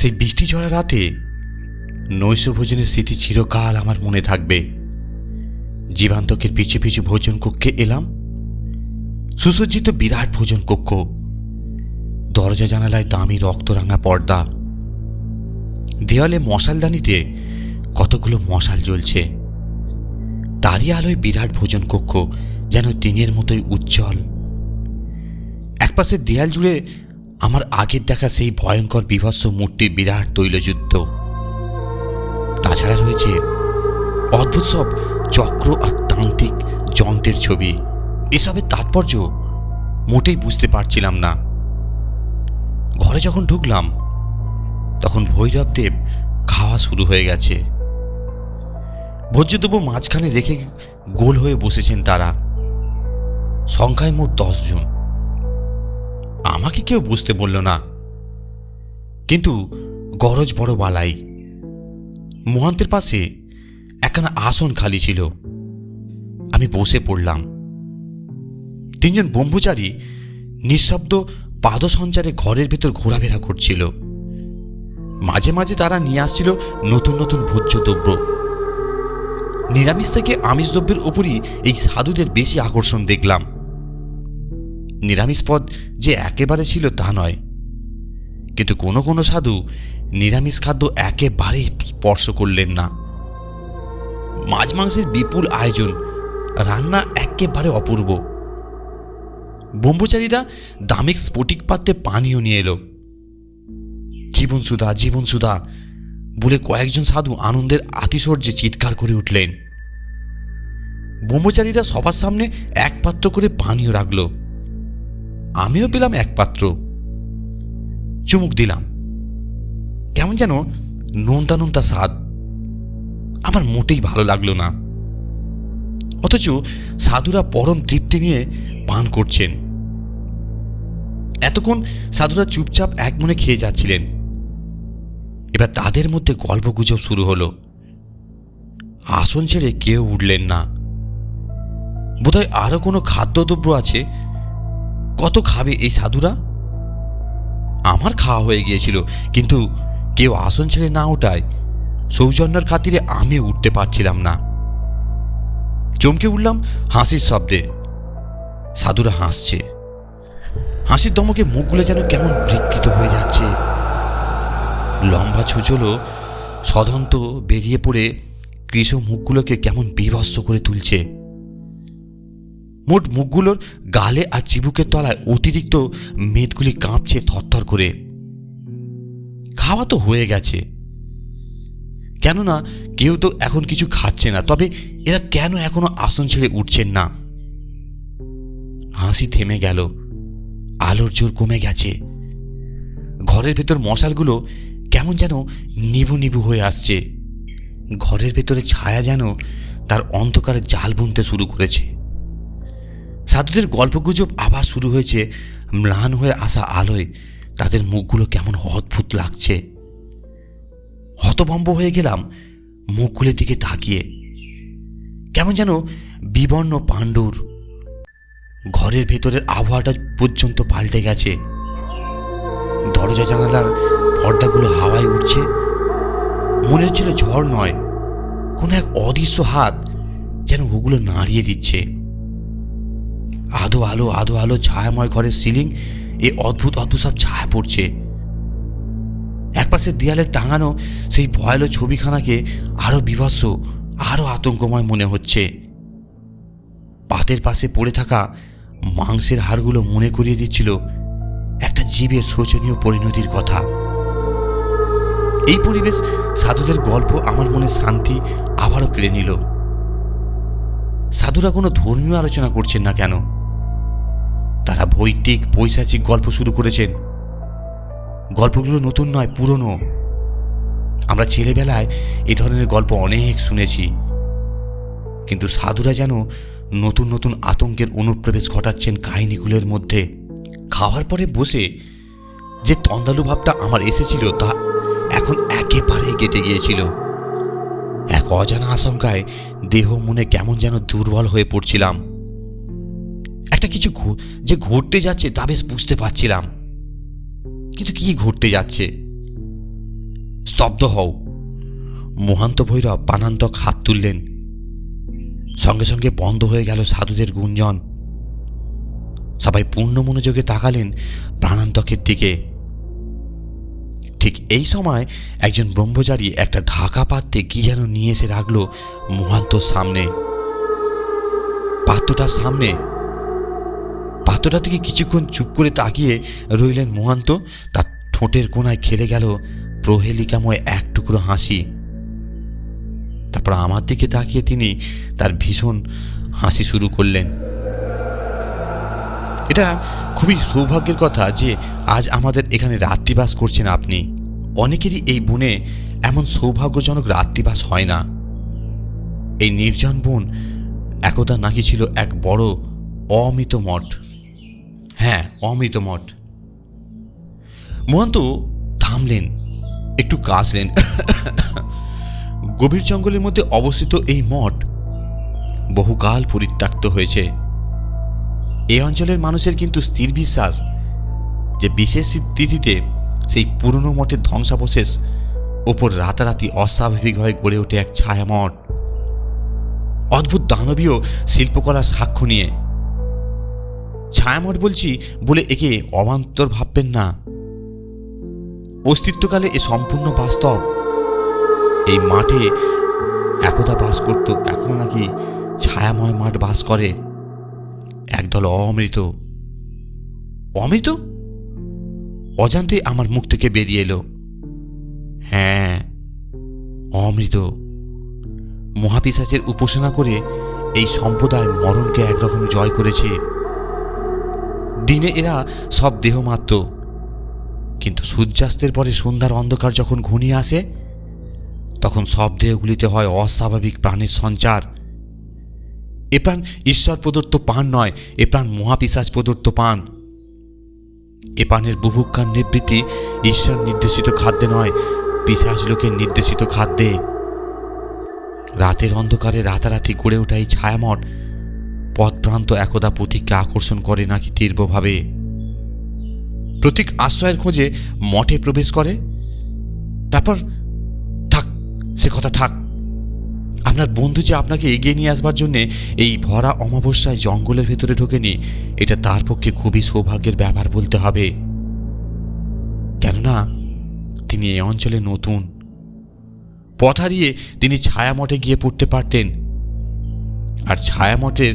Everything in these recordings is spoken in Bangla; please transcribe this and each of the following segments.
সেই বৃষ্টি ঝরা রাতে নৈশভোজনের স্মৃতি চিরকাল আমার মনে থাকবে। জীবান্তকের পিছু পিছু ভোজন কক্ষে এলাম। সুসজ্জিত বিরাট ভোজন কক্ষ, দরজা জানালায় দামি রক্তরাঙা পর্দা, দেওয়ালে মশালদানিতে কতগুলো মশাল জ্বলছে। তারই আলোয় বিরাট ভোজন কক্ষ যেন দিনের মতোই উজ্জ্বল। একপাশে দেয়াল জুড়ে আমার আগের দেখা সেই ভয়ঙ্কর বিভৎস মূর্তির বিরাট তৈলযুদ্ধ। তাছাড়া রয়েছে অদ্ভুত সব চক্র আর তান্ত্রিক যন্ত্রের ছবি। এসবের তাৎপর্য মোটেই বুঝতে পারছিলাম না। ঘরে যখন ঢুকলাম তখন ভৈরবদেব খাওয়া শুরু হয়ে গেছে। ভোজ্যদ্রব্য মাঝখানে রেখে গোল হয়ে বসেছেন তারা। সংখ্যায় মোট 10 জন। আমাকে কেউ বুঝতে বলল না, কিন্তু গরজ বড় বালাই। মহান্তের পাশে একখানা আসন খালি ছিল। আমি বসে পড়লাম। 3 জন ব্রহ্মচারী নিঃশব্দ পাদসঞ্চারে ঘরের ভেতর ঘোরাফেরা করছিল। মাঝে মাঝে তারা নিয়ে আসছিল নতুন নতুন ভোজ্যদ্রব্য। নিরামিষ থেকে আমিষ দ্রব্যের উপরই এই সাধুদের বেশি আকর্ষণ দেখলাম। নিরামিষ পদ যে একেবারে ছিল তা নয়, কিন্তু কোনো কোনো সাধু নিরামিষ খাদ্য একেবারেই স্পর্শ করলেন না। মাছ মাংসের বিপুল আয়োজন, রান্না একেবারে অপূর্ব। ব্রহ্মচারীরা দামিক স্ফটিক পাত্রে পানীয় নিয়ে এলো। জীবনসুধা জীবনসুধা বলে কয়েকজন সাধু আনন্দের আতিশয্যে চিৎকার করে উঠলেন। ব্রহ্মচারীরা সবার সামনে এক পাত্র করে পানীয় রাখল। আমিও পেলাম এক পাত্র। চুমুক দিলাম। কেমন যেন নোনতা নোনতা স্বাদ। আমার মোটেই ভালো লাগলো না। অথচ সাধুরা পরম তৃপ্তি নিয়ে পান করছেন। এতক্ষণ সাধুরা চুপচাপ এক মনে খেয়ে যাচ্ছিলেন। এবার তাদের মধ্যে গল্পগুজব শুরু হলো। আসন ছেড়ে কেউ উঠলেন না। বোধহয় আরো কোনো খাদ্যদ্রব্য আছে। কত খাবে এই সাধুরা? আমার খাওয়া হয়ে গিয়েছিল, কিন্তু কেউ আসন ছেড়ে না ওঠায় সৌজন্যের খাতিরে আমি উঠতে পারছিলাম না। চমকে উঠলাম হাসির শব্দে। সাধুরা হাসছে। হাসির দমকে মুখগুলো যেন কেমন বিকৃত হয়ে যাচ্ছে। লম্বা ছুঁচলো সদন্ত বেরিয়ে পড়ে কৃষ মুখগুলোকে কেমন বিভৎস করে তুলছে। মোট মুখগুলোর গালে আর চিবুকের তলায় অতিরিক্ত মেদগুলি কাঁপছে থরথর করে। খাওয়া তো হয়ে গেছে, কেননা কেউ তো এখন কিছু খাচ্ছে না। তবে এরা কেন এখনো আসন ছেড়ে উঠছেন না? হাসি থেমে গেল। আলোর জোর কমে গেছে। ঘরের ভেতর মশালগুলো কেমন যেন নিভু নিভু হয়ে আসছে। ঘরের ভেতরে ছায়া যেন তার অন্ধকারে জাল বুনতে শুরু করেছে। সাধুদের গল্পগুজব আবার শুরু হয়েছে। ম্লান হয়ে আসা আলোয় তাদের মুখগুলো কেমন অদ্ভুত লাগছে। হতভম্ব হয়ে গেলাম মুখগুলোর দিকে তাকিয়ে। কেমন যেন বিবর্ণ পাণ্ডুর। ঘরের ভেতরের আবহাওয়াটা পর্যন্ত পাল্টে গেছে। দরজা জানালার পর্দাগুলো হাওয়ায় উঠছে। মনে হচ্ছিল ঝড় নয়, কোনো এক অদৃশ্য হাত যেন ওগুলো নাড়িয়ে দিচ্ছে। আধো আলো আধো আলো ছায়াময় ঘরের সিলিং এ অদ্ভুত অদ্ভুত সব ছায়া পড়ছে। একপাশে দেয়ালে টাঙানো সেই ভয়ালো ছবিখানাকে আরো বিভৎস, আরো আতঙ্কময় মনে হচ্ছে। পাতের পাশে পড়ে থাকা মাংসের হাড়গুলো মনে করিয়ে দিচ্ছিল একটা জীবের শোচনীয় পরিণতির কথা। এই পরিবেশ সাধুদের গল্প আমার মনে শান্তি আবারও কেড়ে নিল। সাধুরা কোনো ধর্মীয় আলোচনা করছেন না কেন? তারা ভৌতিক পৈশাচিক গল্প শুরু করেছেন। গল্পগুলো নতুন নয়, পুরনো। আমরা ছেলেবেলায় এই ধরনের গল্প অনেক শুনেছি, কিন্তু সাধুরা যেন নতুন নতুন আতঙ্কের অনুপ্রবেশ ঘটাচ্ছেন কাহিনীগুলোর মধ্যে। খাওয়ার পরে বসে যে তন্দালু ভাবটা আমার এসেছিল তা এখন একেবারে কেটে গিয়েছিল। এক অজানা আশঙ্কায় দেহ মনে কেমন যেন দুর্বল হয়ে পড়ছিলাম। একটা কিছু যে ঘটতে যাচ্ছে তা বেশ বুঝতে পারছিলাম, কিন্তু কি ঘটতে যাচ্ছে স্তব্ধ হও। মহান্ত ভৈরব প্রাণান্তক হাত তুললেন। সঙ্গে সঙ্গে বন্ধ হয়ে গেল সাধুদের গুঞ্জন। সবাই পূর্ণ মনোযোগে তাকালেন প্রাণান্তকের দিকে। ঠিক এই সময় একজন ব্রহ্মচারী একটা ঢাকা পাত্রে কি যেন নিয়ে এসে রাখল মহান্তর সামনে। পাত্রটা থেকে কিছুক্ষণ চুপ করে তাকিয়ে রইলেন মহান্ত। তার ঠোঁটের কোণায় খেলে গেল প্রহেলিকাময় এক টুকরো হাসি। তারপর আমার দিকে তাকিয়ে তিনি তার ভীষণ হাসি শুরু করলেন। এটা খুবই সৌভাগ্যের কথা যে আজ আমাদের এখানে রাত্রিবাস করছেন আপনি। অনেকেরই এই বনে এমন সৌভাগ্যজনক রাত্রিবাস হয় না। এই নির্জন বন একদা নাকি ছিল এক বড় অমৃত মঠ। হ্যাঁ, অমৃত মঠ। মহান্ত থামলেন, একটু কাশলেন। গভীর জঙ্গলের মধ্যে অবস্থিত এই মঠ বহুকাল পরিত্যক্ত হয়েছে। এই অঞ্চলের মানুষের কিন্তু স্থির বিশ্বাস যে বিশেষ তিথিতে সেই পুরনো মঠের ধ্বংসাবশেষ ওপর রাতারাতি অস্বাভাবিকভাবে গড়ে ওঠে এক ছায়ামঠ, অদ্ভুত দানবীয় শিল্পকলার সাক্ষ্য নিয়ে। ছায়ামঠ বলছি বলে একে অবান্তর ভাববেন না। অস্তিত্বকালে এ সম্পূর্ণ বাস্তব। এই মাঠে একদা বাস করত, এখনো নাকি ছায়াময় মাঠ বাস করে একদল অমৃত। অমৃত? অজান্তে আমার মুখ থেকে বেরিয়ে এলো। হ্যাঁ, অমৃত। মহাপিশাচের উপাসনা করে এই সম্প্রদায় মরণকে একরকম জয় করেছে। দিনে এরা সব দেহমাত্র, কিন্তু সূর্যাস্তের পরে সন্ধ্যার অন্ধকার যখন ঘনিয়ে আসে তখন সব দেহগুলিতে হয় অস্বাভাবিক প্রাণের সঞ্চার। এ প্রাণ ঈশ্বর প্রদত্ত পান নয়, এ প্রাণ মহাপিশাচ প্রদত্ত পান। এ পানের বুভুক্ষার নিবৃত্তি ঈশ্বর নির্দেশিত খাদ্যে নয়, পিশাচ লোকের নির্দেশিত খাদ্যে। রাতের অন্ধকারে রাতারাতি গড়ে ওঠা এই ছায়ামঠ পথপ্রান্ত একদা প্রতীককে আকর্ষণ করে নাকি তীব্রভাবে। প্রতীক আশ্রয়ের খোঁজে মঠে প্রবেশ করে। তারপর থাক, সে কথা থাক। আপনার বন্ধু যে আপনাকে এগিয়ে নিয়ে আসবার জন্যে এই ভরা অমাবস্যায় জঙ্গলের ভেতরে ঢোকেনি, এটা তার পক্ষে খুবই সৌভাগ্যের ব্যাপার বলতে হবে। কেননা তিনি এই অঞ্চলে নতুন। পথ হারিয়ে তিনি ছায়ামঠে গিয়ে পড়তে পারতেন, আর ছায়ামঠের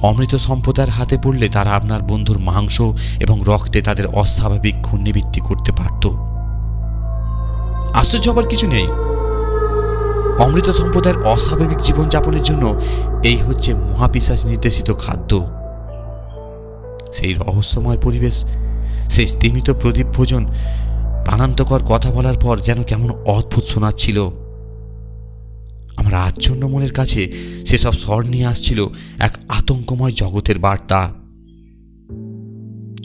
অমৃত সম্প্রদায়ের হাতে পড়লে তারা আপনার বন্ধুর মাংস এবং রক্তে তাদের অস্বাভাবিক ঘূর্ণিবৃত্তি করতে পারত। আশ্চর্য হবার কিছু নেই। অমৃত সম্প্রদায়ের অস্বাভাবিক জীবনযাপনের জন্য এই হচ্ছে মহাপিশাচ নির্দেশিত খাদ্য। সেই রহস্যময় পরিবেশ, সেই স্তিমিত প্রদীপ ভোজন, প্রাণান্তকর কথা বলার পর যেন কেমন অদ্ভুত শোনাচ্ছিল। আমার আচ্ছন্ন মনের কাছে সেসব স্বর নিয়ে আসছিল এক আতঙ্কময় জগতের বার্তা।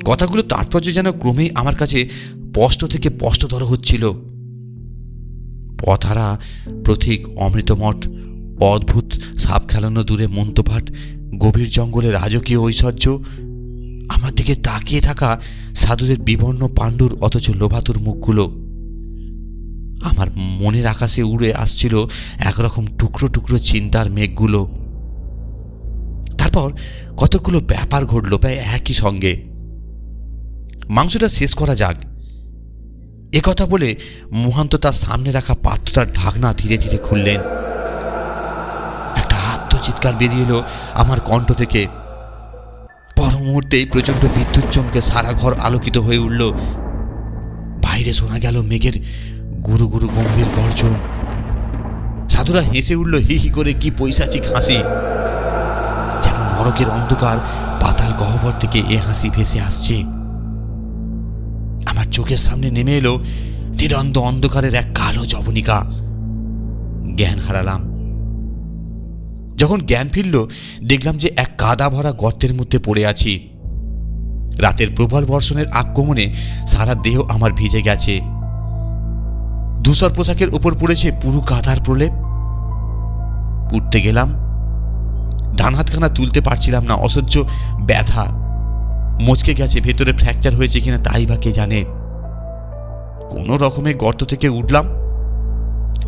কথাগুলো তাৎপর্য যেন ক্রমেই আমার কাছে স্পষ্ট থেকে স্পষ্টতর হচ্ছিল। পথহারা প্রতীক, অমৃতমঠ, অদ্ভুত সাপ খেলানো দূরে মন্ত্রপাঠ, গভীর জঙ্গলে রাজকীয় ঐশ্বর্য, আমার দিকে তাকিয়ে থাকা সাধুদের বিবর্ণ পাণ্ডুর অথচ লোভাতুর মুখগুলো। আমার মনের আকাশে উড়ে আসছিল একরকম টুকরো টুকরো চিন্তার মেঘগুলো। তারপর কতগুলো ব্যাপার ঘটল প্রায় একই সঙ্গে। মাংসটা শেষ করা যাক, একথা বলে মহান্ত তার সামনে রাখা পাত্রটার ঢাকনা ধীরে ধীরে খুললেন। একটা আত্মচিৎকার বেরিয়ে এলো আমার কণ্ঠ থেকে। পর মুহূর্তেই প্রচণ্ড বিদ্যুৎ চমকে সারা ঘর আলোকিত হয়ে উঠল। বাইরে শোনা গেল মেঘের গুরু গুরু গম্ভীর গর্জন। সাধুরা হেসে উঠল হি হি করে, কি পৈশাচিক হাসি! যেন নরকের অন্ধকার পাতাল গহ্বর থেকে এ হাসি ভেসে আসছে। আমার চোখের সামনে নেমে এলো নিরন্ত অন্ধকারের এক কালো জবনিকা। জ্ঞান হারালাম। যখন জ্ঞান ফিরল দেখলাম যে এক কাদা ভরা গর্তের মধ্যে পড়ে আছি। রাতের প্রবল বর্ষণের আক্রমণে সারা দেহ আমার ভিজে গেছে। ধূসর পোশাকের উপর পড়েছে পুরো কাদার প্রলেপ। উঠতে গেলাম, ডান হাতখানা তুলতে পারছিলাম না। অসহ্য ব্যথা, মচকে গেছে, ভেতরে ফ্র্যাকচার হয়েছে কিনা তাই বা কে জানে। কোনো রকমে গর্ত থেকে উঠলাম,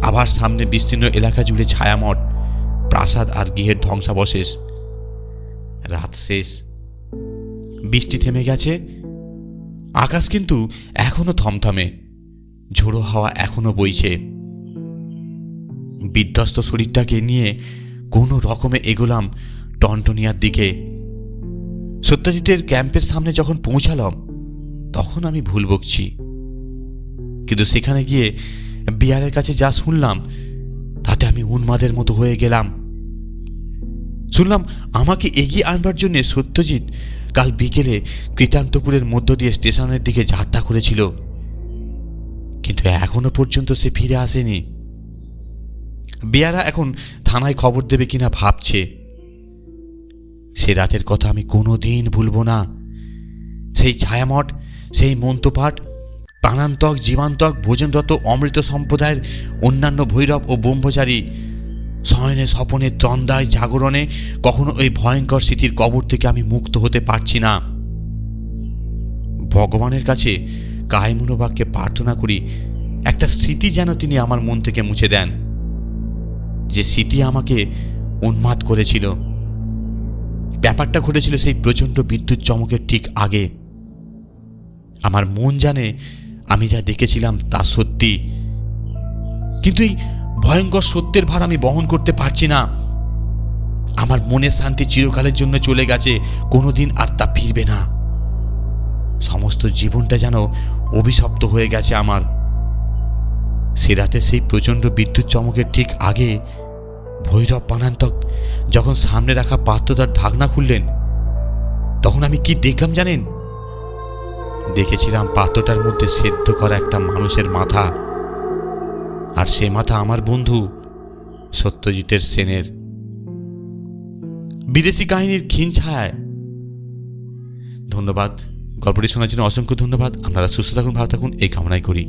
আবার সামনে বিস্তীর্ণ এলাকা জুড়ে ছায়ামঠ, প্রাসাদ আর গৃহের ধ্বংসাবশেষ। রাত শেষ, বৃষ্টি থেমে গেছে, আকাশ কিন্তু এখনো থমথমে, ঝোড়ো হাওয়া এখনো বইছে। বিধ্বস্ত শরীরটাকে নিয়ে কোনো রকমে এগোলাম টনটনিয়ার দিকে। সত্যজিতের ক্যাম্পের সামনে যখন পৌঁছালাম তখন আমি ভুল বকছি, কিন্তু সেখানে গিয়ে বিহারের কাছে যা শুনলাম তাতে আমি উন্মাদের মতো হয়ে গেলাম। শুনলাম আমাকে এগিয়ে আনবার জন্য সত্যজিৎ কাল বিকেলে কৃতান্তপুরের মধ্য দিয়ে স্টেশনের দিকে যাত্রা করেছিল, কিন্তু এখনো পর্যন্ত সে ফিরে আসেনি। বিহারা এখন থানায় খবর দেবে কিনা ভাবছে। সে রাতের কথা আমি কোনোদিন ভুলবো না। সেই ছায়ামঠ, সেই মন্ত্রপাঠ, প্রাণান্তক, জীবান্তক, ভোজনরত অমৃত সম্প্রদায়ের অন্যান্য ভৈরব ও ব্রহ্মচারী শয়নে স্বপনে দ্বন্দ্বায় জাগরণে কখনো ওই ভয়ঙ্কর স্মৃতির কবর থেকে আমি মুক্ত হতে পারছি না। ভগবানের কাছে কায়মনোবাক্যে প্রার্থনা করি একটা স্মৃতি যেন তিনি আমার মন থেকে মুছে দেন, যে স্মৃতি আমাকে উন্মাদ করেছিল। ব্যাপারটা ঘটেছিল সেই প্রচণ্ড বিদ্যুৎ চমকের ঠিক আগে। আমার মন জানে আমি যা দেখেছিলাম তা সত্যি, কিন্তু এই ভয়ঙ্কর সত্যের ভার আমি বহন করতে পারছি না। আমার মনের শান্তি চিরকালের জন্য চলে গেছে, কোনোদিন আর তা ফিরবে না। সমস্ত জীবনটা যেন অভিশপ্ত হয়ে গেছে আমার। সে রাতে সেই প্রচণ্ড বিদ্যুৎ চমকের ঠিক আগে ভৈরব প্রাণান্তক যখন সামনে রাখা পাত্রটার ঢাকনা খুললেন, তখন আমি কি দেখলাম জানেন? দেখেছিলাম পাত্রটার মধ্যে সেদ্ধ করা একটা মানুষের মাথা, আর সে মাথা আমার বন্ধু সত্যজিতের সেনের। বিদেশি কাহিনীর ক্ষীণ ছায়ায়। ধন্যবাদ, গল্পটি শোনার জন্য অসংখ্য ধন্যবাদ। আপনারা সুস্থ থাকুন, ভালো থাকুন এই কামনাই করি।